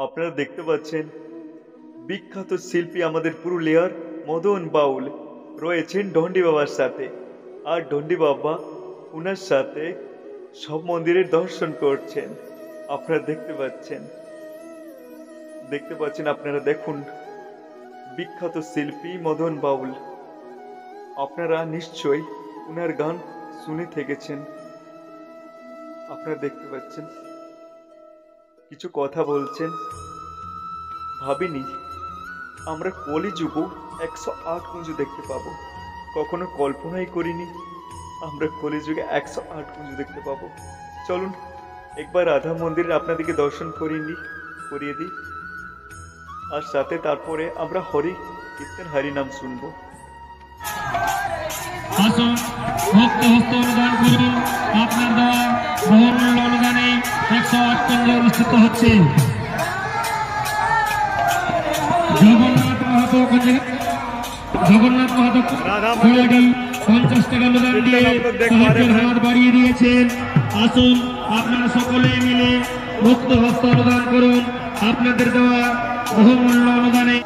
আপনারা দেখতে পাচ্ছেন বিখ্যাত শিল্পী আমাদের পুরুলিয়ার মদন বাউল রয়েছেন ডন্ডি বাবার সাথে। আর ডন্ডি বাবা উনার সাথে সব মন্দিরের দর্শন করছেন। আপনারা দেখতে পাচ্ছেন আপনারা দেখুন বিখ্যাত শিল্পী মদন বাউল। আপনারা নিশ্চয়ই উনার গান শুনে থেকেছেন। আপনারা দেখতে পাচ্ছেন কিছু কথা বলছেন। ভাবিনি আমরা কলিযুগ 108 কুঞ্জ দেখতে পাবো, কখনো কল্পনাই করিনি আমরা কলিযুগে 108 কুঞ্জ দেখতে পাবো। চলুন একবার রাধা মন্দিরে আপনাদেরকে দর্শন করিয়ে দিই, আর সাথে তারপরে আমরা হরি কীর্তন হরি নাম শুনবো। আসুন ভক্ত হস্ত অনুদান করুন। আপনার দেওয়া বহুমূল্য অনুদানে 108 কুঞ্জ অনুষ্ঠিত হচ্ছে। জগন্নাথ মাহাতো কুলাডি 50 টাকা অনুদান দিয়ে সাহায্যের হাত বাড়িয়ে দিয়েছেন। আসুন আপনারা সকলে মিলে ভক্ত হস্ত অনুদান করুন আপনাদের দেওয়া বহুমূল্য অনুদানে।